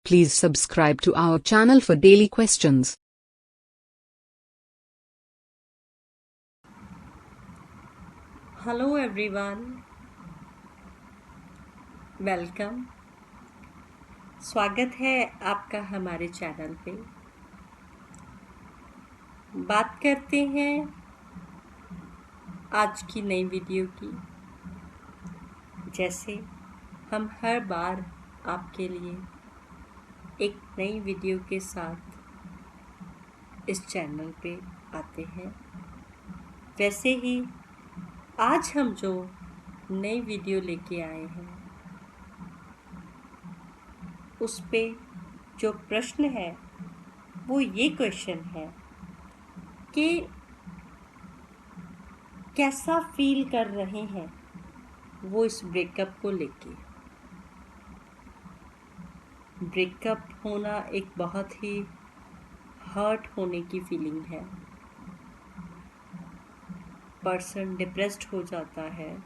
Please subscribe to our channel for daily questions. Hello everyone, welcome. स्वागत है आपका हमारे चैनल पे। बात करते हैं आज की नई वीडियो की। जैसे हम हर बार आपके लिए एक नई वीडियो के साथ इस चैनल पे आते हैं, वैसे ही आज हम जो नई वीडियो लेके आए हैं उस पे जो प्रश्न है वो ये क्वेश्चन है कि कैसा फील कर रहे हैं वो इस ब्रेकअप को लेके। ब्रेकअप होना एक बहुत ही हर्ट होने की फीलिंग है। पर्सन डिप्रेस्ड हो जाता है।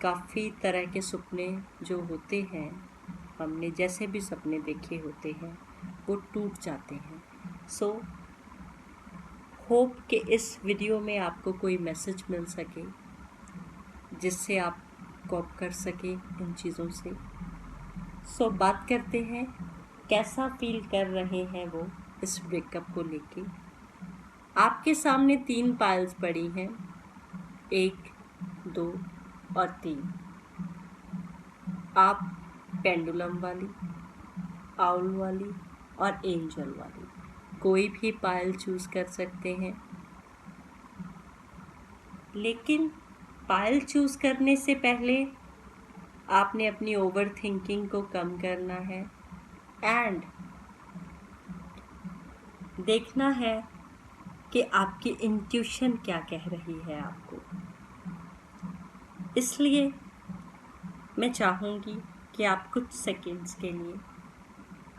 काफ़ी तरह के सपने जो होते हैं, हमने जैसे भी सपने देखे होते हैं वो टूट जाते हैं। सो होप कि इस वीडियो में आपको कोई मैसेज मिल सके जिससे आप कॉप कर सके इन चीज़ों से। सो बात करते हैं कैसा फील कर रहे हैं वो इस ब्रेकअप को लेके। आपके सामने 3 पाइल्स पड़ी हैं, 1, 2 और 3। आप पेंडुलम वाली, आउल वाली और एंजल वाली कोई भी पायल चूज़ कर सकते हैं। लेकिन पायल चूज़ करने से पहले आपने अपनी ओवर थिंकिंग को कम करना है एंड देखना है कि आपकी इंट्यूशन क्या कह रही है आपको। इसलिए मैं चाहूँगी कि आप कुछ सेकंड्स के लिए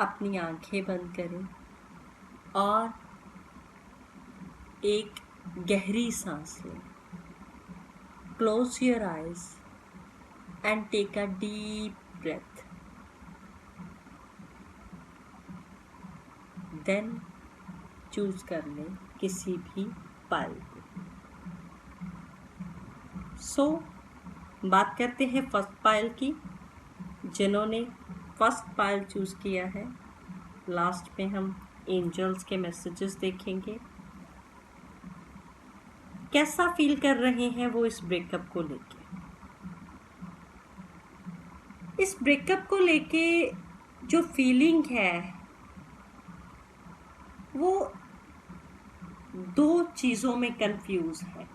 अपनी आंखें बंद करें और एक गहरी सांस लें। Close your eyes and take a deep breath. Then choose कर लें किसी भी पायल को। सो बात करते हैं फर्स्ट पायल की। जिन्होंने फर्स्ट पायल चूज़ किया है, लास्ट में हम एंजल्स के मैसेजेस देखेंगे। कैसा फील कर रहे हैं वो इस ब्रेकअप को लेके। इस ब्रेकअप को लेके जो फीलिंग है वो 2 चीज़ों में कंफ्यूज है।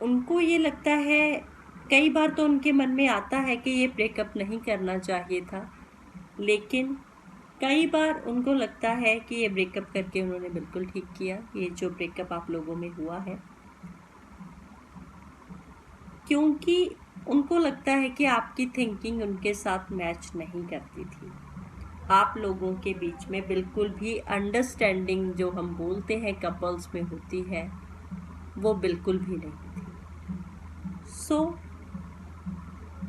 उनको ये लगता है, कई बार तो उनके मन में आता है कि ये ब्रेकअप नहीं करना चाहिए था, लेकिन कई बार उनको लगता है कि ये ब्रेकअप करके उन्होंने बिल्कुल ठीक किया, ये जो ब्रेकअप आप लोगों में हुआ है, क्योंकि उनको लगता है कि आपकी थिंकिंग उनके साथ मैच नहीं करती थी। आप लोगों के बीच में बिल्कुल भी अंडरस्टैंडिंग जो हम बोलते हैं कपल्स में होती है वो बिल्कुल भी नहीं थी। सो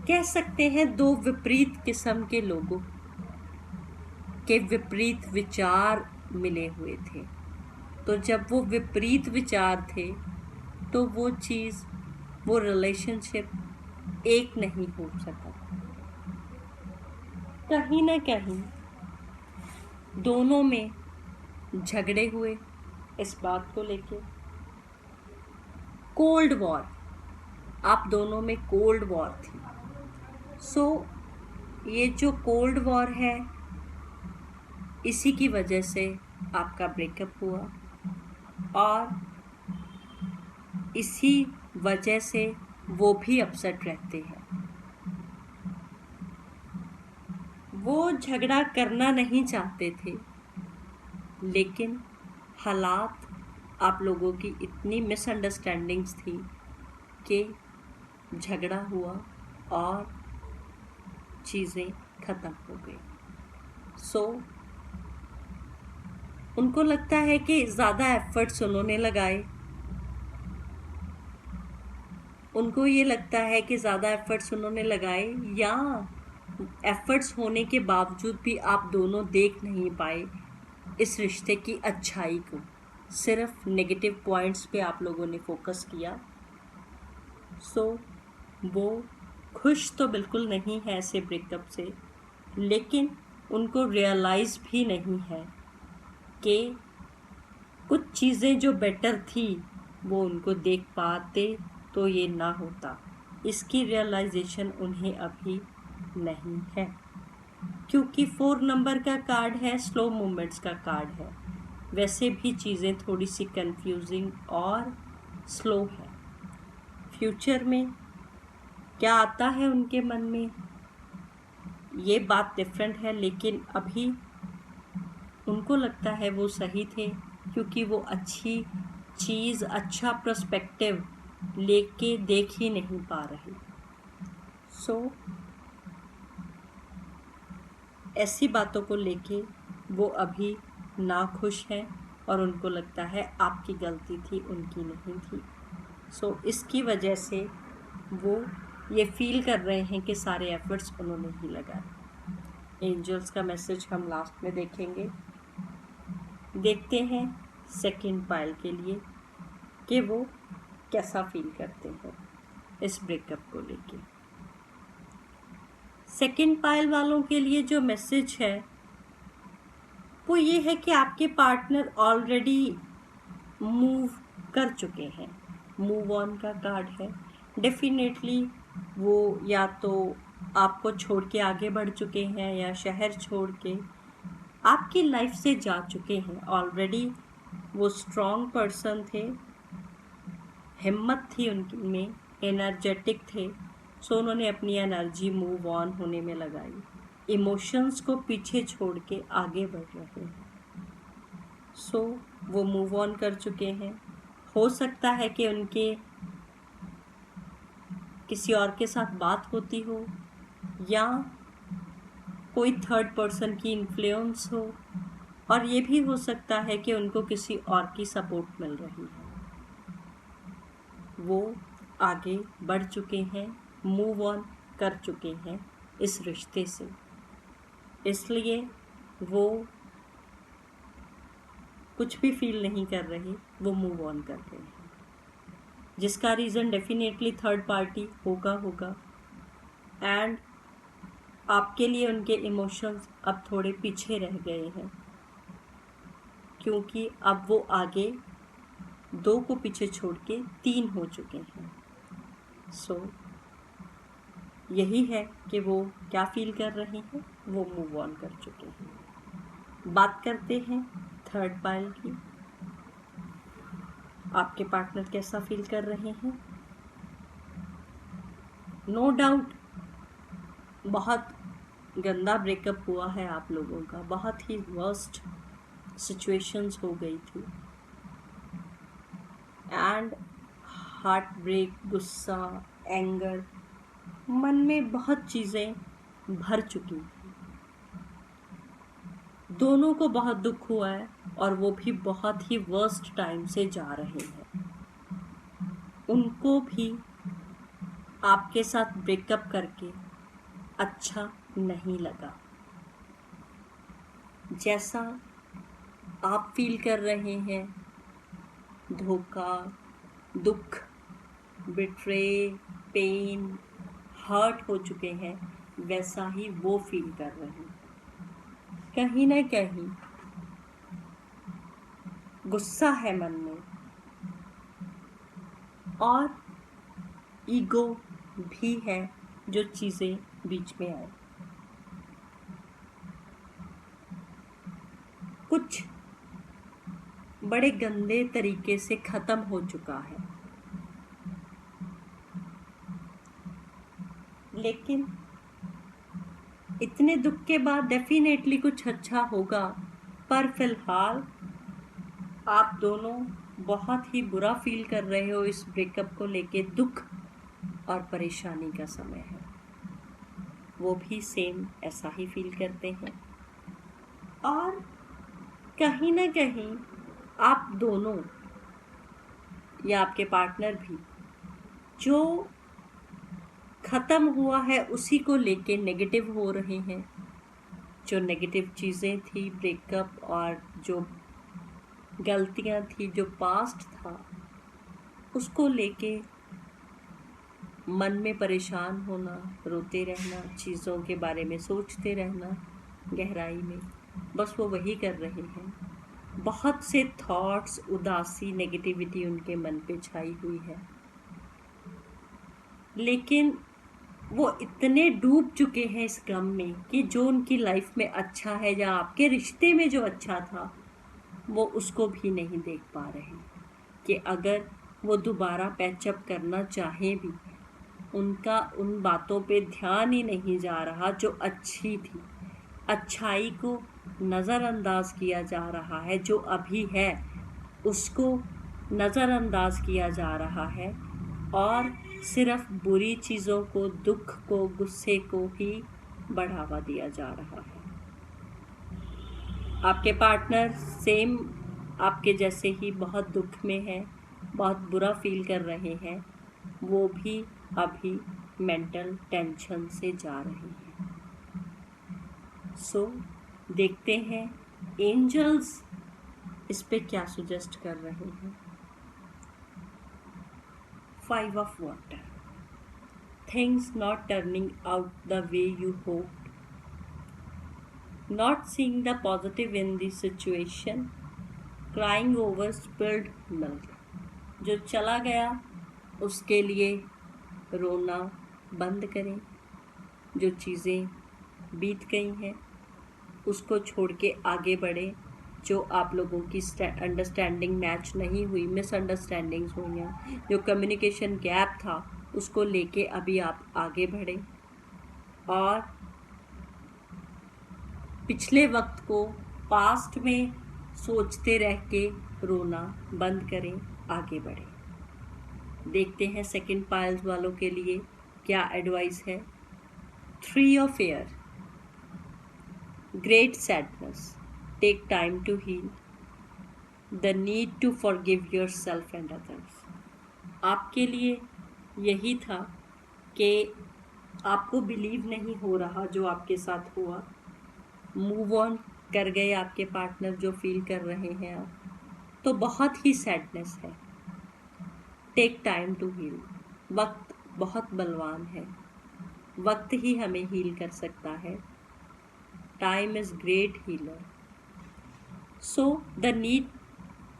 कह सकते हैं 2 विपरीत किस्म के लोगों के विपरीत विचार मिले हुए थे। तो जब वो विपरीत विचार थे तो वो चीज़, वो रिलेशनशिप एक नहीं हो सका। कहीं ना कहीं दोनों में झगड़े हुए इस बात को लेके। कोल्ड वॉर, आप दोनों में कोल्ड वॉर थी। सो ये जो कोल्ड वॉर है, इसी की वजह से आपका ब्रेकअप हुआ और इसी वजह से वो भी अपसेट रहते हैं। वो झगड़ा करना नहीं चाहते थे, लेकिन हालात, आप लोगों की इतनी मिसअंडरस्टैंडिंग्स थी कि झगड़ा हुआ और चीज़ें ख़त्म हो गई। सो उनको लगता है कि ज़्यादा एफर्ट्स उन्होंने लगाए उनको ये लगता है कि ज़्यादा एफर्ट्स उन्होंने लगाए, या एफर्ट्स होने के बावजूद भी आप दोनों देख नहीं पाए इस रिश्ते की अच्छाई को, सिर्फ नेगेटिव पॉइंट्स पे आप लोगों ने फोकस किया। सो वो खुश तो बिल्कुल नहीं है ऐसे ब्रेकअप से, लेकिन उनको रियलाइज़ भी नहीं है कि कुछ चीज़ें जो बेटर थी वो उनको देख पाते तो ये ना होता। इसकी रियलाइजेशन उन्हें अभी नहीं है, क्योंकि 4 नंबर का कार्ड है, स्लो मूवमेंट्स का कार्ड है। वैसे भी चीज़ें थोड़ी सी कंफ्यूजिंग और स्लो है। फ्यूचर में क्या आता है उनके मन में, ये बात डिफरेंट है, लेकिन अभी उनको लगता है वो सही थे, क्योंकि वो अच्छी चीज़, अच्छा पर्सपेक्टिव लेके देख ही नहीं पा रहे। सो ऐसी बातों को लेके वो अभी ना खुश हैं, और उनको लगता है आपकी गलती थी, उनकी नहीं थी। सो इसकी वजह से वो ये फील कर रहे हैं कि सारे एफर्ट्स उन्होंने ही लगाए। एंजल्स का मैसेज हम लास्ट में देखेंगे। देखते हैं सेकंड पाइल के लिए कि वो कैसा फील करते हैं इस ब्रेकअप को लेके। सेकंड पाइल वालों के लिए जो मैसेज है वो ये है कि आपके पार्टनर ऑलरेडी मूव कर चुके हैं। मूव ऑन का कार्ड है। डेफिनेटली वो या तो आपको छोड़ के आगे बढ़ चुके हैं, या शहर छोड़ के आपकी लाइफ से जा चुके हैं ऑलरेडी। वो स्ट्रॉन्ग पर्सन थे, हिम्मत थी उनमें, एनर्जेटिक थे। सो उन्होंने अपनी एनर्जी मूव ऑन होने में लगाई, इमोशंस को पीछे छोड़ के आगे बढ़ रहे हैं। सो वो मूव ऑन कर चुके हैं। हो सकता है कि उनके किसी और के साथ बात होती हो, या कोई थर्ड पर्सन की इन्फ्लुएंस हो, और ये भी हो सकता है कि उनको किसी और की सपोर्ट मिल रही है। वो आगे बढ़ चुके हैं, मूव ऑन कर चुके हैं इस रिश्ते से, इसलिए वो कुछ भी फील नहीं कर रहे, वो मूव ऑन कर रहे हैं। जिसका रीज़न डेफिनेटली थर्ड पार्टी होगा। एंड आपके लिए उनके इमोशंस अब थोड़े पीछे रह गए हैं, क्योंकि अब वो आगे 2 को पीछे छोड़ के 3 हो चुके हैं। सो यही है कि वो क्या फील कर रहे हैं, वो मूव ऑन कर चुके हैं। बात करते हैं थर्ड पाइल की। आपके पार्टनर कैसा फील कर रहे हैं। नो डाउट बहुत गंदा ब्रेकअप हुआ है आप लोगों का, बहुत ही वर्स्ट सिचुएशंस हो गई थी, एंड हार्ट ब्रेक, गुस्सा, एंगर, मन में बहुत चीज़ें भर चुकी थी। दोनों को बहुत दुख हुआ है, और वो भी बहुत ही वर्स्ट टाइम से जा रहे हैं। उनको भी आपके साथ ब्रेकअप करके अच्छा नहीं लगा। जैसा आप फील कर रहे हैं, धोखा, दुख, बिट्रे, पेन, हर्ट हो चुके हैं, वैसा ही वो फील कर रहे हैं। कहीं ना कहीं गुस्सा है मन में, और ईगो भी है, जो चीज़ें बीच में आए। कुछ बड़े गंदे तरीके से ख़त्म हो चुका है, लेकिन इतने दुख के बाद डेफिनेटली कुछ अच्छा होगा। पर फिलहाल आप दोनों बहुत ही बुरा फील कर रहे हो इस ब्रेकअप को लेके। दुख और परेशानी का समय है, वो भी सेम ऐसा ही फील करते हैं। और कहीं ना कहीं आप दोनों या आपके पार्टनर भी जो ख़त्म हुआ है उसी को लेके नेगेटिव हो रहे हैं। जो नेगेटिव चीज़ें थी, ब्रेकअप और जो गलतियां थी, जो पास्ट था, उसको लेके मन में परेशान होना, रोते रहना, चीज़ों के बारे में सोचते रहना गहराई में, बस वो वही कर रहे हैं। बहुत से थॉट्स, उदासी, नेगेटिविटी उनके मन पे छाई हुई है, लेकिन वो इतने डूब चुके हैं इस गम में कि जो उनकी लाइफ में अच्छा है या आपके रिश्ते में जो अच्छा था, वो उसको भी नहीं देख पा रहे कि अगर वो दोबारा पैचअप करना चाहें भी, उनका उन बातों पे ध्यान ही नहीं जा रहा जो अच्छी थी। अच्छाई को नज़रअंदाज किया जा रहा है, जो अभी है उसको नज़रअंदाज किया जा रहा है, और सिर्फ बुरी चीज़ों को, दुख को, गुस्से को ही बढ़ावा दिया जा रहा है। आपके पार्टनर सेम आपके जैसे ही बहुत दुख में है, बहुत बुरा फील कर रहे हैं, वो भी अभी मेंटल टेंशन से जा रहे हैं। सो देखते हैं एंजल्स इस पे क्या सुजेस्ट कर रहे हैं। 5 of water. Things not turning out the way you hoped. Not seeing the positive in the situation. Crying over spilled milk. जो चला गया उसके लिए रोना बंद करें। जो चीज़ें बीत गई हैं उसको छोड़ के आगे बढ़ें। जो आप लोगों की अंडरस्टैंडिंग मैच नहीं हुई, मिसअंडरस्टैंडिंग्स हुई हैं, जो कम्युनिकेशन गैप था, उसको लेके अभी आप आगे बढ़ें और पिछले वक्त को, पास्ट में सोचते रह के रोना बंद करें, आगे बढ़ें। देखते हैं सेकंड पाइल्स वालों के लिए क्या एडवाइस है। 3 of air. Great sadness. Take time to heal. The need to forgive yourself and others. आपके लिए यही था कि आपको बिलीव नहीं हो रहा जो आपके साथ हुआ। मूव ऑन कर गए आपके पार्टनर जो फील कर रहे हैं आप, तो बहुत ही सैडनेस है। Take time to heal. वक्त बहुत बलवान है, वक्त ही हमें हील कर सकता है। Time is great healer. So the need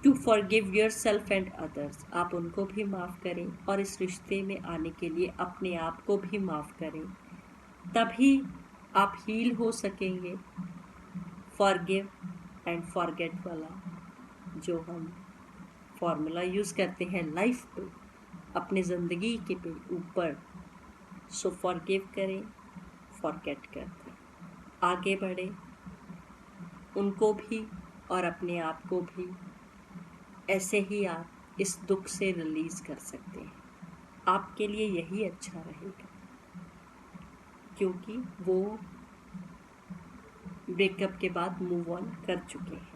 to forgive yourself and others. आप उनको भी माफ़ करें और इस रिश्ते में आने के लिए अपने आप को भी माफ़ करें, तभी आप हील हो सकेंगे। फॉरगिव एंड फॉरगेट वाला जो हम फॉर्मूला यूज़ करते हैं लाइफ पे, अपने ज़िंदगी के पे ऊपर। सो फॉरगिव करें, फॉरगेट कर दें, आगे बढ़ें, उनको भी और अपने आप को भी। ऐसे ही आप इस दुख से रिलीज़ कर सकते हैं। आपके लिए यही अच्छा रहेगा, क्योंकि वो ब्रेकअप के बाद मूव ऑन कर चुके हैं,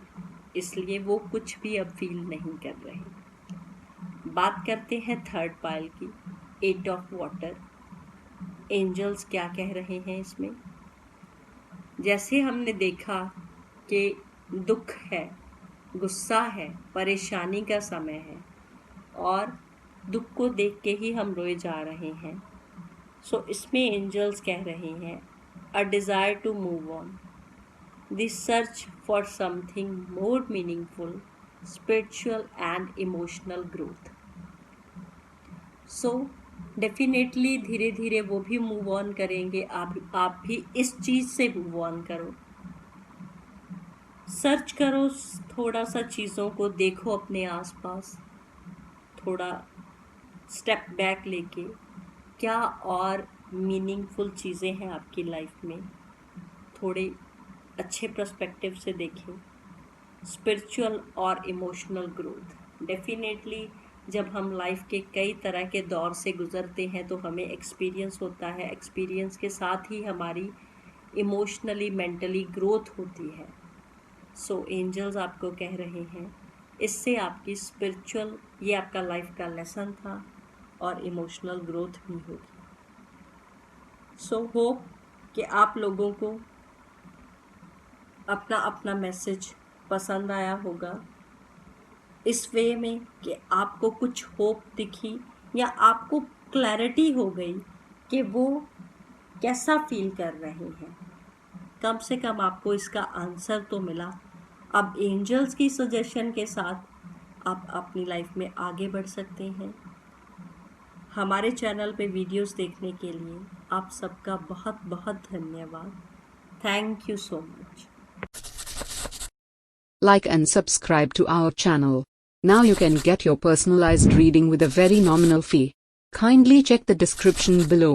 इसलिए वो कुछ भी अब फील नहीं कर रहे। बात करते हैं थर्ड पाइल की, 8 of वाटर। एंजल्स क्या कह रहे हैं इसमें। जैसे हमने देखा कि दुख है, गुस्सा है, परेशानी का समय है और दुख को देख के ही हम रोए जा रहे हैं। सो इसमें एंजल्स कह रहे हैं a desire to move on, the search for something more meaningful, spiritual and emotional growth. So definitely धीरे धीरे वो भी मूव ऑन करेंगे। आप भी इस चीज़ से मूव ऑन करो, सर्च करो, थोड़ा सा चीज़ों को देखो अपने आसपास, थोड़ा स्टेप बैक लेके क्या और मीनिंगफुल चीज़ें हैं आपकी लाइफ में, थोड़े अच्छे पर्सपेक्टिव से देखें। स्पिरिचुअल और इमोशनल ग्रोथ। डेफिनेटली जब हम लाइफ के कई तरह के दौर से गुज़रते हैं तो हमें एक्सपीरियंस होता है, एक्सपीरियंस के साथ ही हमारी इमोशनली, मेंटली ग्रोथ होती है। सो एंजल्स आपको कह रहे हैं इससे आपकी स्पिरिचुअल, ये आपका लाइफ का लेसन था, और इमोशनल ग्रोथ भी होगी। सो होप कि आप लोगों को अपना अपना मैसेज पसंद आया होगा, इस वे में कि आपको कुछ होप दिखी या आपको क्लैरिटी हो गई कि वो कैसा फील कर रहे हैं। कम से कम आपको इसका आंसर तो मिला। अब एंजल्स की सजेशन के साथ आप अपनी लाइफ में आगे बढ़ सकते हैं। हमारे चैनल पे वीडियोस देखने के लिए आप सबका बहुत बहुत धन्यवाद। Thank you so much. Like and subscribe to our channel. Now you can get your personalized reading with a very nominal fee. Kindly check the description below.